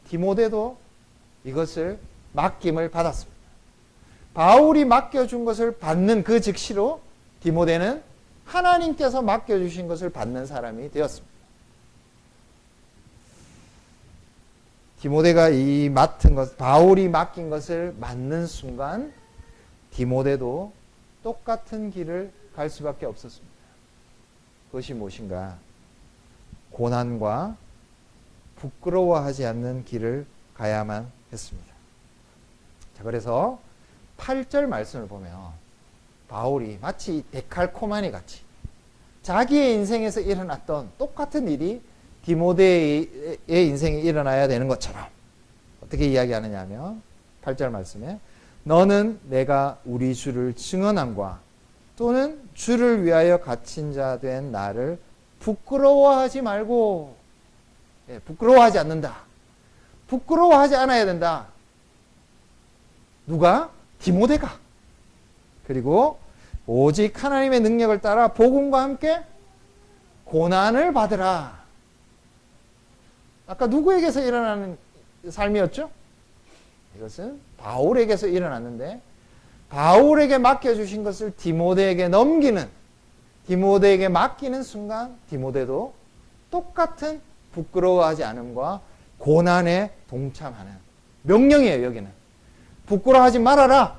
디모데도 이것을 맡김을 받았습니다. 바울이 맡겨준 것을 받는 그 즉시로 디모데는 하나님께서 맡겨주신 것을 받는 사람이 되었습니다. 디모데가 이 맡은 것, 바울이 맡긴 것을 맡는 순간 디모데도 똑같은 길을 갈 수밖에 없었습니다. 그것이 무엇인가? 고난과 부끄러워하지 않는 길을 가야만 했습니다. 자, 그래서 8절 말씀을 보면 바울이 마치 데칼코마니 같이 자기의 인생에서 일어났던 똑같은 일이 디모데의 인생에 일어나야 되는 것처럼 어떻게 이야기하느냐 하면 8절 말씀에 너는 내가 우리 주를 증언함과 또는 주를 위하여 갇힌 자 된 나를 부끄러워하지 말고, 부끄러워하지 않는다. 부끄러워하지 않아야 된다. 누가? 디모데가. 그리고 오직 하나님의 능력을 따라 복음과 함께 고난을 받으라. 아까 누구에게서 일어나는 삶이었죠? 이것은 바울에게서 일어났는데 바울에게 맡겨주신 것을 디모데에게 넘기는, 디모데에게 맡기는 순간 디모데도 똑같은 부끄러워하지 않음과 고난에 동참하는 명령이에요. 여기는 부끄러워하지 말아라,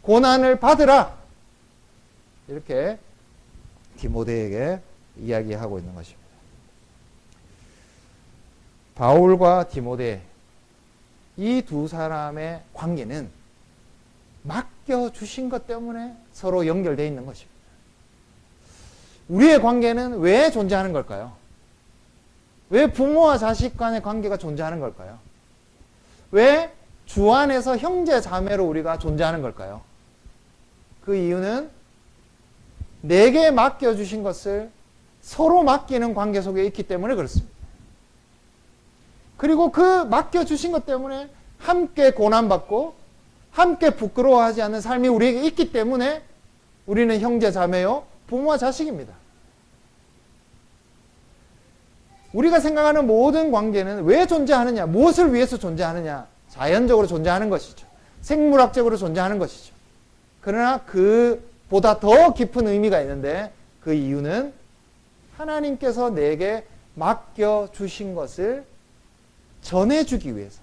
고난을 받으라, 이렇게 디모데에게 이야기하고 있는 것입니다. 바울과 디모데 이 두 사람의 관계는 맡겨주신 것 때문에 서로 연결되어 있는 것입니다. 우리의 관계는 왜 존재하는 걸까요? 왜 부모와 자식 간의 관계가 존재하는 걸까요? 왜 주 안에서 형제 자매로 우리가 존재하는 걸까요? 그 이유는 내게 맡겨주신 것을 서로 맡기는 관계 속에 있기 때문에 그렇습니다. 그리고 그 맡겨주신 것 때문에 함께 고난받고 함께 부끄러워하지 않는 삶이 우리에게 있기 때문에 우리는 형제 자매요 부모와 자식입니다. 우리가 생각하는 모든 관계는 왜 존재하느냐, 무엇을 위해서 존재하느냐, 자연적으로 존재하는 것이죠. 생물학적으로 존재하는 것이죠. 그러나 그보다 더 깊은 의미가 있는데 그 이유는 하나님께서 내게 맡겨주신 것을 전해주기 위해서,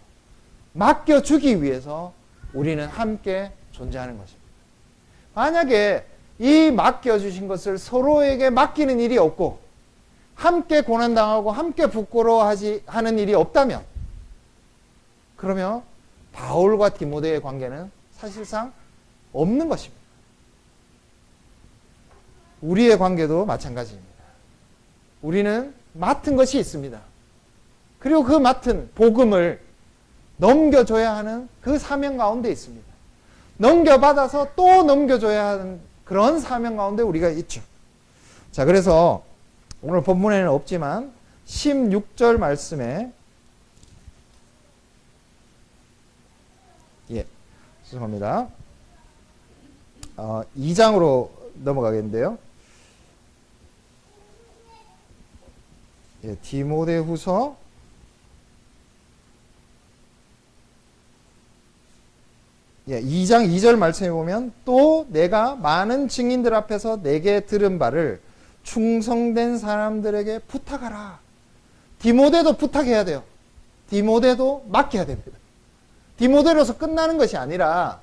맡겨주기 위해서 우리는 함께 존재하는 것입니다. 만약에 이 맡겨주신 것을 서로에게 맡기는 일이 없고 함께 고난당하고 함께 부끄러워하지 하는 일이 없다면 그러면 바울과 디모데의 관계는 사실상 없는 것입니다. 우리의 관계도 마찬가지입니다. 우리는 맡은 것이 있습니다. 그리고 그 맡은 복음을 넘겨줘야 하는 그 사명 가운데 있습니다. 넘겨받아서 또 넘겨줘야 하는 그런 사명 가운데 우리가 있죠. 자, 그래서 오늘 본문에는 없지만 16절 말씀에 죄송합니다. 2장으로 넘어가겠는데요. 디모데후서 2장 2절 말씀에 보면 또 내가 많은 증인들 앞에서 내게 들은 바를 충성된 사람들에게 부탁하라. 디모데도 부탁해야 돼요. 디모데도 맡겨야 됩니다. 디모데로서 끝나는 것이 아니라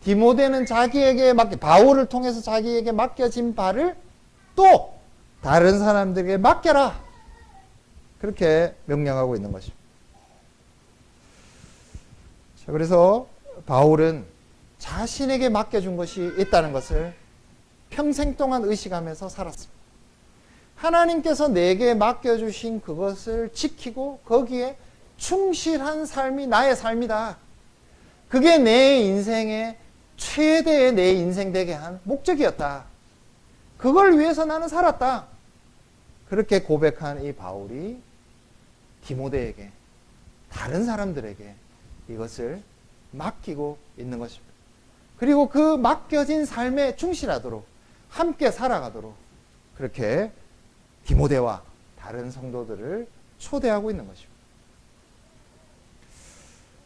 디모데는 자기에게 바울을 통해서 자기에게 맡겨진 바를 또 다른 사람들에게 맡겨라. 그렇게 명령하고 있는 것입니다. 자, 그래서 바울은 자신에게 맡겨준 것이 있다는 것을 평생 동안 의식하면서 살았습니다. 하나님께서 내게 맡겨주신 그것을 지키고 거기에 충실한 삶이 나의 삶이다. 그게 내 인생의 최대의 내 인생 되게 한 목적이었다. 그걸 위해서 나는 살았다. 그렇게 고백한 이 바울이 디모데에게, 다른 사람들에게 이것을 맡기고 있는 것입니다. 그리고 그 맡겨진 삶에 충실하도록 함께 살아가도록 그렇게 디모데와 다른 성도들을 초대하고 있는 것입니다.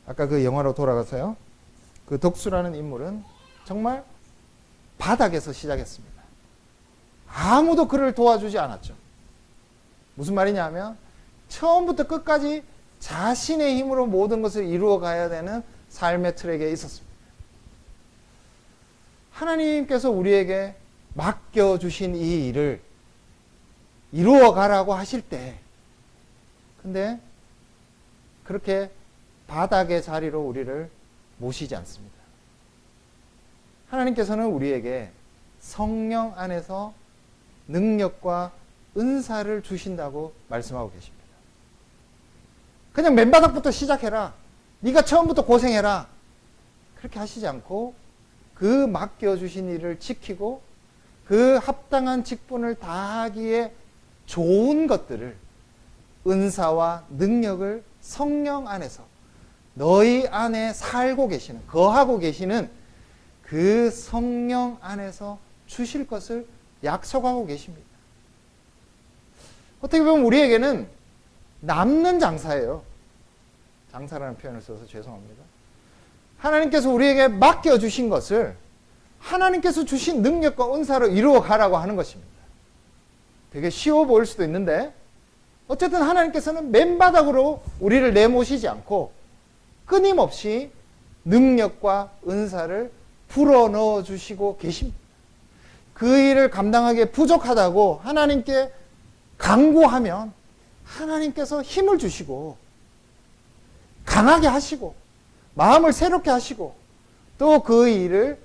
아까 그 영화로 돌아가서요. 그 덕수라는 인물은 정말 바닥에서 시작했습니다. 아무도 그를 도와주지 않았죠. 무슨 말이냐 하면 처음부터 끝까지 자신의 힘으로 모든 것을 이루어 가야 되는 삶의 트랙에 있었습니다. 하나님께서 우리에게 맡겨주신 이 일을 이루어 가라고 하실 때 근데 그렇게 바닥의 자리로 우리를 모시지 않습니다. 하나님께서는 우리에게 성령 안에서 능력과 은사를 주신다고 말씀하고 계십니다. 그냥 맨바닥부터 시작해라. 네가 처음부터 고생해라. 그렇게 하시지 않고 그 맡겨주신 일을 지키고 그 합당한 직분을 다하기에 좋은 것들을 은사와 능력을 성령 안에서 너희 안에 살고 계시는, 거하고 계시는 그 성령 안에서 주실 것을 약속하고 계십니다. 어떻게 보면 우리에게는 남는 장사예요. 장사라는 표현을 써서 죄송합니다. 하나님께서 우리에게 맡겨주신 것을 하나님께서 주신 능력과 은사로 이루어 가라고 하는 것입니다. 되게 쉬워 보일 수도 있는데 어쨌든 하나님께서는 맨바닥으로 우리를 내모시지 않고 끊임없이 능력과 은사를 불어넣어 주시고 계십니다. 그 일을 감당하기에 부족하다고 하나님께 간구하면 하나님께서 힘을 주시고 강하게 하시고 마음을 새롭게 하시고 또 그 일을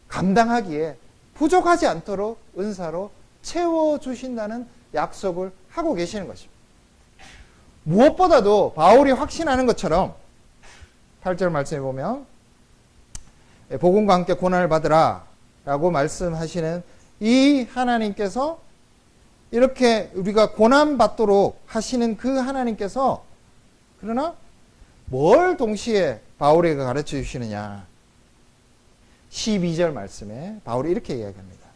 감당하기에 부족하지 않도록 은사로 채워주신다는 약속을 하고 계시는 것입니다. 무엇보다도 바울이 확신하는 것처럼 8절 말씀에 보면 복음과 함께 고난을 받으라 라고 말씀하시는 이 하나님께서 이렇게 우리가 고난받도록 하시는 그 하나님께서 그러나 뭘 동시에 바울에게 가르쳐 주시느냐. 12절 말씀에 바울이 이렇게 이야기합니다.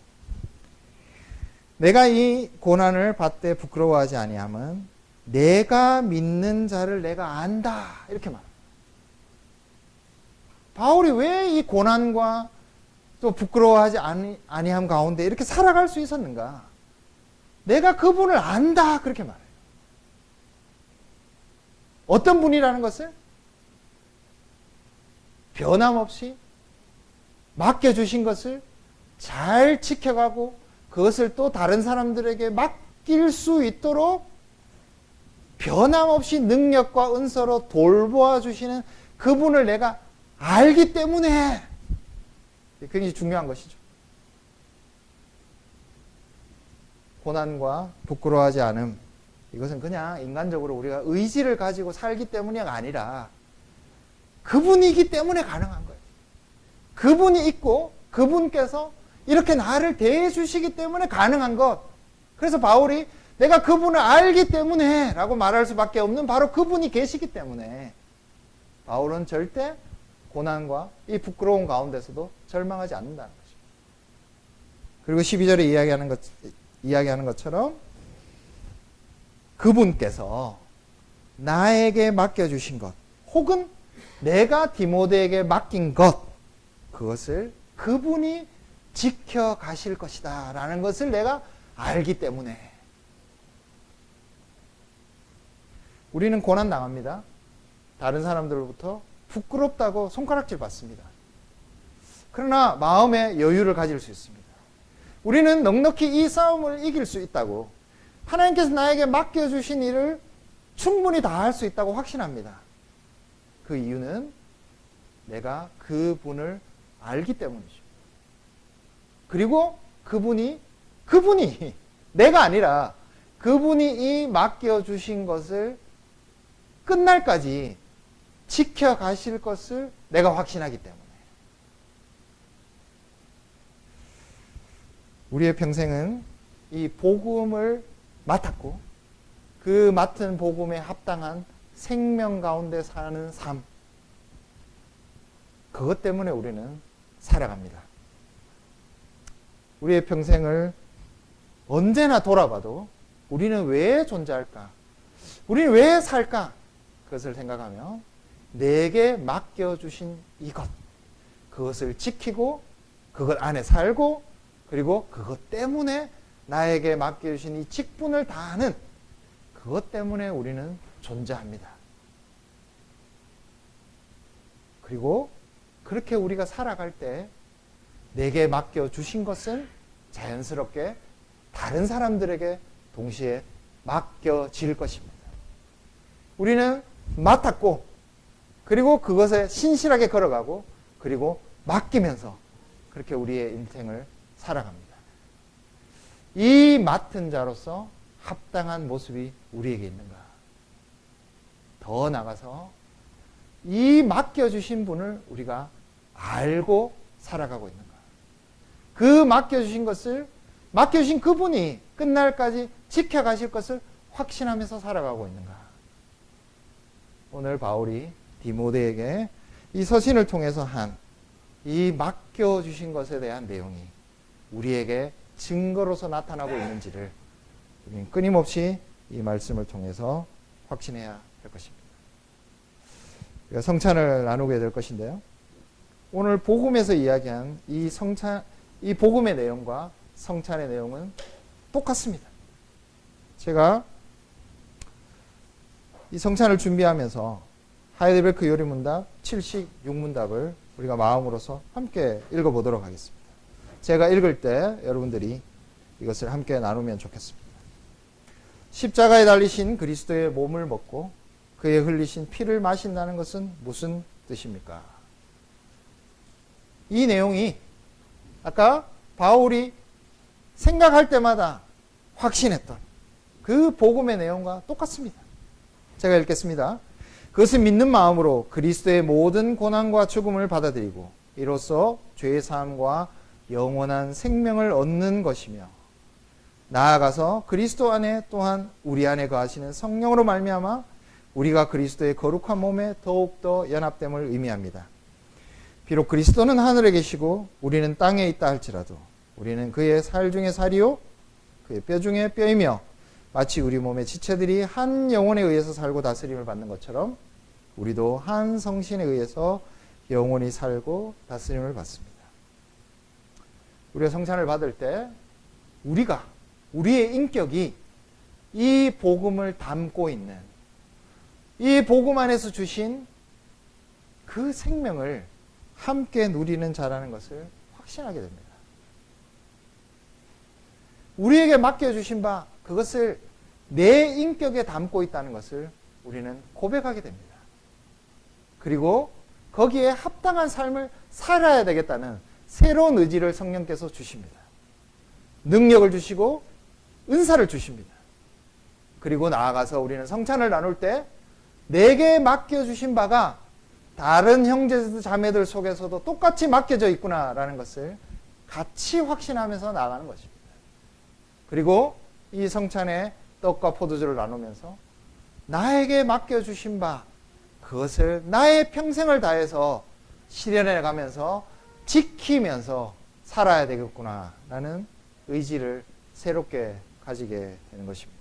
내가 이 고난을 받되 부끄러워하지 아니함은 내가 믿는 자를 내가 안다. 이렇게 말합니다. 바울이 왜 이 고난과 또 부끄러워하지 아니함 가운데 이렇게 살아갈 수 있었는가? 내가 그분을 안다. 그렇게 말해요. 어떤 분이라는 것을 변함없이 맡겨주신 것을 잘 지켜가고 그것을 또 다른 사람들에게 맡길 수 있도록 변함없이 능력과 은사로 돌보아 주시는 그분을 내가 알기 때문에 굉장히 중요한 것이죠. 고난과 부끄러워하지 않음, 이것은 그냥 인간적으로 우리가 의지를 가지고 살기 때문이 아니라 그분이기 때문에 가능한 거예요. 그분이 있고 그분께서 이렇게 나를 대해 주시기 때문에 가능한 것. 그래서 바울이 내가 그분을 알기 때문에 라고 말할 수밖에 없는 바로 그분이 계시기 때문에 바울은 절대 고난과 이 부끄러운 가운데서도 절망하지 않는다는 거죠. 그리고 12절에 이야기하는 것처럼 그분께서 나에게 맡겨주신 것 혹은 내가 디모데에게 맡긴 것 그것을 그분이 지켜가실 것이다 라는 것을 내가 알기 때문에 우리는 고난당합니다. 다른 사람들로부터 부끄럽다고 손가락질 받습니다. 그러나 마음의 여유를 가질 수 있습니다. 우리는 넉넉히 이 싸움을 이길 수 있다고 하나님께서 나에게 맡겨주신 일을 충분히 다 할 수 있다고 확신합니다. 그 이유는 내가 그분을 알기 때문이죠. 그리고 그분이 내가 아니라 그분이 이 맡겨주신 것을 끝날까지 지켜가실 것을 내가 확신하기 때문에 우리의 평생은 이 복음을 맡았고 그 맡은 복음에 합당한 생명 가운데 사는 삶 그것 때문에 우리는 살아갑니다. 우리의 평생을 언제나 돌아봐도 우리는 왜 존재할까? 우리는 왜 살까? 그것을 생각하며 내게 맡겨주신 이것 그것을 지키고 그것 안에 살고 그리고 그것 때문에 나에게 맡겨주신 이 직분을 다하는 그것 때문에 우리는 존재합니다. 그리고 그렇게 우리가 살아갈 때 내게 맡겨주신 것은 자연스럽게 다른 사람들에게 동시에 맡겨질 것입니다. 우리는 맡았고 그리고 그것에 신실하게 걸어가고 그리고 맡기면서 그렇게 우리의 인생을 살아갑니다. 이 맡은 자로서 합당한 모습이 우리에게 있는가? 더 나아가서 이 맡겨주신 분을 우리가 알고 살아가고 있는가? 그 맡겨주신 것을 맡겨주신 그분이 끝날까지 지켜가실 것을 확신하면서 살아가고 있는가? 오늘 바울이 디모데에게 이 서신을 통해서 한 이 맡겨주신 것에 대한 내용이 우리에게 증거로서 나타나고 있는지를 우리는 끊임없이 이 말씀을 통해서 확신해야 할 것입니다. 우리가 성찬을 나누게 될 것인데요. 오늘 복음에서 이야기한 이 복음의 내용과 성찬의 내용은 똑같습니다. 제가 이 성찬을 준비하면서 하이델베르크 요리문답 76문답을 우리가 마음으로서 함께 읽어보도록 하겠습니다. 제가 읽을 때 여러분들이 이것을 함께 나누면 좋겠습니다. 십자가에 달리신 그리스도의 몸을 먹고 그의 흘리신 피를 마신다는 것은 무슨 뜻입니까? 이 내용이 아까 바울이 생각할 때마다 확신했던 그 복음의 내용과 똑같습니다. 제가 읽겠습니다. 그것은 믿는 마음으로 그리스도의 모든 고난과 죽음을 받아들이고 이로써 죄의 사함과 영원한 생명을 얻는 것이며 나아가서 그리스도 안에 또한 우리 안에 거하시는 성령으로 말미암아 우리가 그리스도의 거룩한 몸에 더욱더 연합됨을 의미합니다. 비록 그리스도는 하늘에 계시고 우리는 땅에 있다 할지라도 우리는 그의 살 중에 살이요 그의 뼈 중에 뼈이며 마치 우리 몸의 지체들이 한 영혼에 의해서 살고 다스림을 받는 것처럼 우리도 한 성신에 의해서 영원히 살고 다스림을 받습니다. 우리가 성찬을 받을 때 우리의 인격이 이 복음을 담고 있는 이 복음 안에서 주신 그 생명을 함께 누리는 자라는 것을 확신하게 됩니다. 우리에게 맡겨주신 바 그것을 내 인격에 담고 있다는 것을 우리는 고백하게 됩니다. 그리고 거기에 합당한 삶을 살아야 되겠다는 새로운 의지를 성령께서 주십니다. 능력을 주시고 은사를 주십니다. 그리고 나아가서 우리는 성찬을 나눌 때 내게 맡겨주신 바가 다른 형제 자매들 속에서도 똑같이 맡겨져 있구나라는 것을 같이 확신하면서 나가는 것입니다. 그리고 이 성찬에 떡과 포도주를 나누면서 나에게 맡겨주신 바 그것을 나의 평생을 다해서 실현해 가면서 지키면서 살아야 되겠구나라는 의지를 새롭게 가지게 되는 것입니다.